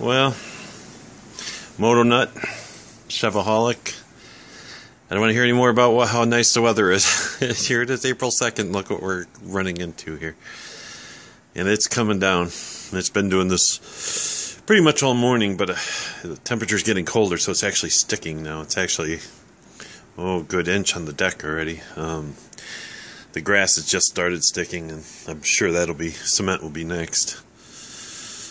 Well, Moto Nut, Chevaholic. I don't want to hear any more about how nice the weather is. Here it is, April 2nd. Look what we're running into here. And it's coming down. It's been doing this pretty much all morning, but the temperature's getting colder, so it's actually sticking now. It's actually, good inch on the deck already. The grass has just started sticking, and I'm sure cement will be next.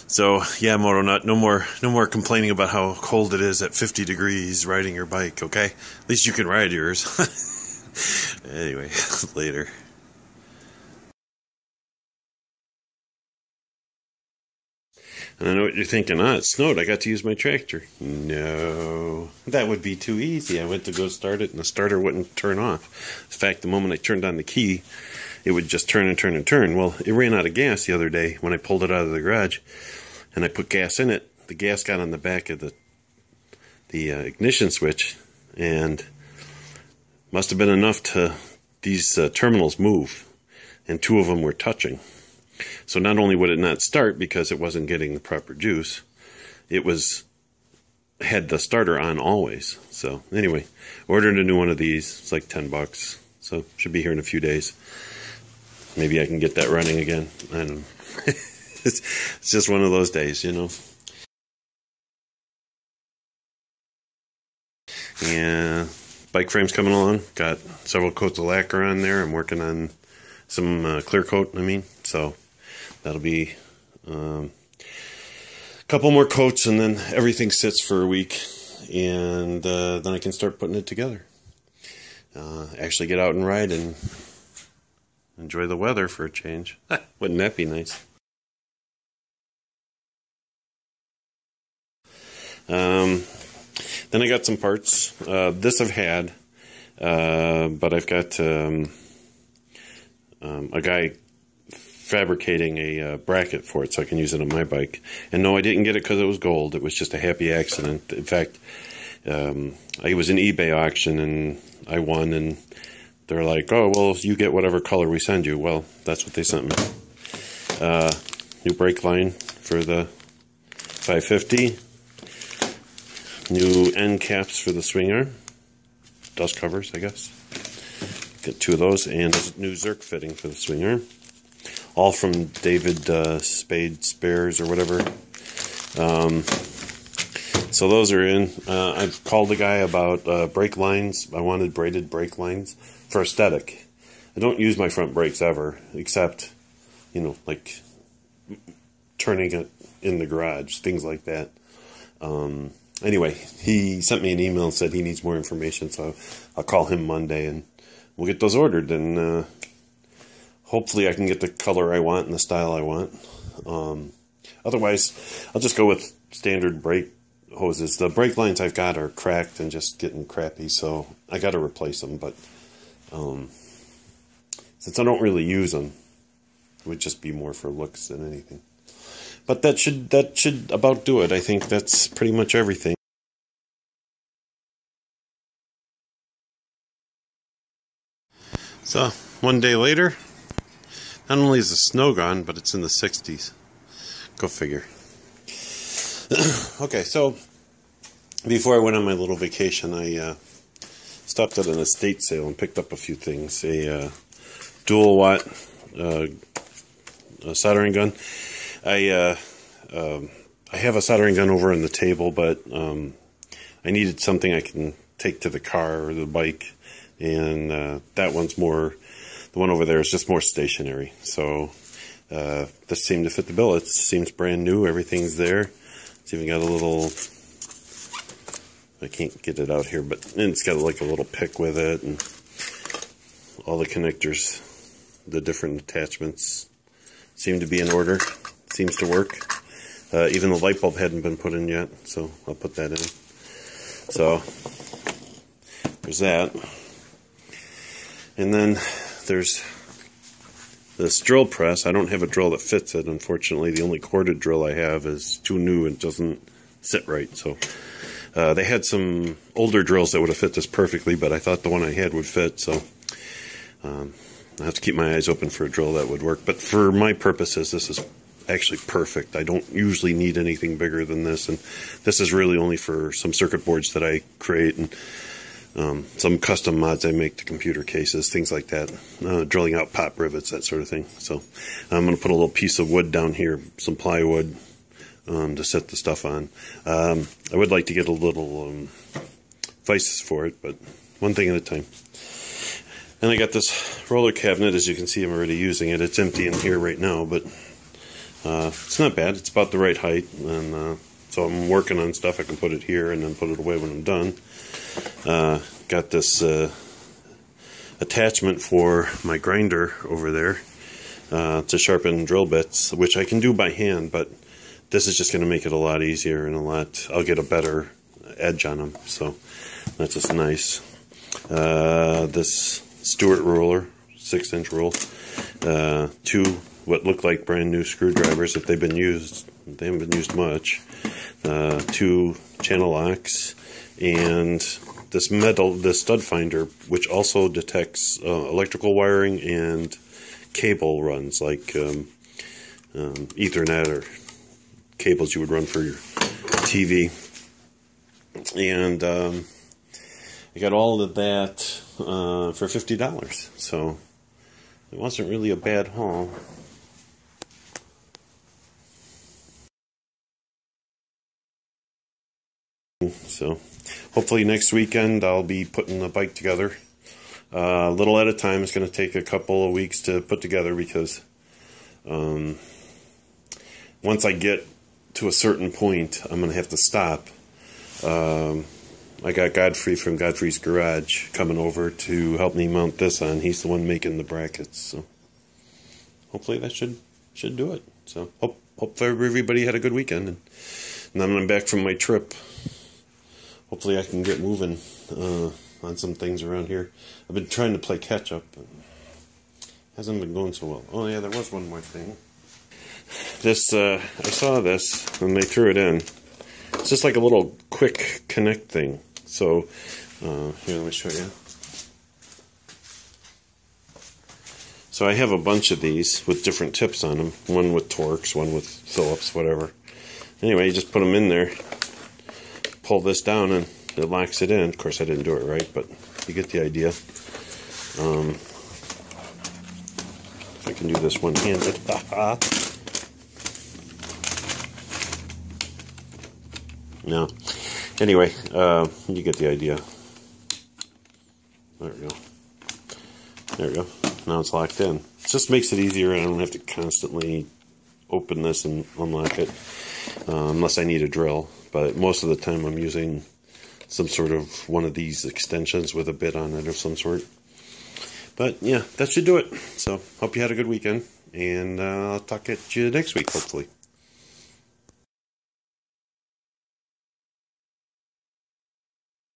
So yeah, Moto Nut, no more complaining about how cold it is at 50 degrees riding your bike, okay? At least you can ride yours. Anyway, later. And I know what you're thinking, it snowed, I got to use my tractor. No, that would be too easy. I went to go start it and the starter wouldn't turn off. In fact, the moment I turned on the key, it would just turn and turn and turn. Well, it ran out of gas the other day when I pulled it out of the garage and I put gas in it. The gas got on the back of the ignition switch and must have been enough to these terminals move, and two of them were touching. So not only would it not start because it wasn't getting the proper juice, it had the starter on always. So anyway, ordered a new one of these. It's like $10, so should be here in a few days. Maybe I can get that running again. I don't know. It's just one of those days, you know. Yeah, bike frame's coming along. Got several coats of lacquer on there. I'm working on some clear coat, so that'll be a couple more coats, and then everything sits for a week, and then I can start putting it together. Actually get out and ride and enjoy the weather for a change. Wouldn't that be nice? Then I got some parts. This I've had, but I've got a guy fabricating a bracket for it so I can use it on my bike. And no, I didn't get it because it was gold. It was just a happy accident. In fact, I was an eBay auction and I won, and they're like, oh, well, you get whatever color we send you. Well, that's what they sent me. New brake line for the 550. New end caps for the swing arm. Dust covers, I guess. Get two of those, and a new Zerk fitting for the swing arm. All from David Spade Spares or whatever. So those are in. I've called the guy about brake lines. I wanted braided brake lines for aesthetic. I don't use my front brakes ever, except, like turning it in the garage, things like that. Anyway, he sent me an email and said he needs more information, so I'll call him Monday and we'll get those ordered, and hopefully I can get the color I want and the style I want. Otherwise, I'll just go with standard brake hoses. The brake lines I've got are cracked and just getting crappy, so I got to replace them. But since I don't really use them, it would just be more for looks than anything. But that should about do it. I think that's pretty much everything. So, one day later, not only is the snow gone, but it's in the 60s. Go figure. Okay, so before I went on my little vacation, I stopped at an estate sale and picked up a few things. A dual watt soldering gun. I have a soldering gun over on the table, but I needed something I can take to the car or the bike, and that one's more, the one over there is just more stationary. So this seemed to fit the bill. It seems brand new. Everything's there. It's even got a little, I can't get it out here, but it's got like a little pick with it, and all the connectors, the different attachments seem to be in order. Seems to work. Even the light bulb hadn't been put in yet, so I'll put that in. So there's that. And then there's this drill press. I don't have a drill that fits it, unfortunately. The only corded drill I have is too new and doesn't sit right. So they had some older drills that would have fit this perfectly, but I thought the one I had would fit, so I have to keep my eyes open for a drill that would work. But for my purposes, this is actually perfect. I don't usually need anything bigger than this, and this is really only for some circuit boards that I create and some custom mods I make to computer cases, things like that, drilling out pop rivets, that sort of thing. So I'm going to put a little piece of wood down here, some plywood, to set the stuff on. I would like to get a little vices for it, but one thing at a time. And I got this roller cabinet. As you can see, I'm already using it. It's empty in here right now, but it's not bad. It's about the right height, and so I'm working on stuff. I can put it here and then put it away when I'm done. Got this attachment for my grinder over there to sharpen drill bits, which I can do by hand, but this is just going to make it a lot easier and I'll get a better edge on them. So that's just nice. This Stewart ruler, 6-inch rule, 2 what look like brand new screwdrivers. If they've been used, they haven't been used much. 2 channel locks, and this stud finder, which also detects electrical wiring and cable runs, like Ethernet or cables you would run for your TV. And I got all of that for $50, so it wasn't really a bad haul. So hopefully next weekend I'll be putting the bike together a little at a time. It's going to take a couple of weeks to put together because once I get to a certain point, I'm going to have to stop. I got Godfrey from Godfrey's Garage coming over to help me mount this on. He's the one making the brackets, so hopefully that should do it. So hope everybody had a good weekend, and then when I'm back from my trip, hopefully I can get moving on some things around here. I've been trying to play catch up, but it hasn't been going so well. Oh yeah, there was one more thing. This I saw this and they threw it in. It's just like a little quick connect thing. So here, let me show you. So I have a bunch of these with different tips on them. One with Torx, one with Phillips, whatever. Anyway, you just put them in there, pull this down, and it locks it in. Of course, I didn't do it right, but you get the idea. If I can do this one-handed. No. Anyway, you get the idea. There we go. There we go. Now it's locked in. It just makes it easier. I don't have to constantly open this and unlock it unless I need a drill. But most of the time I'm using some sort of one of these extensions with a bit on it of some sort. But yeah, that should do it. So hope you had a good weekend, and I'll talk at you next week, hopefully.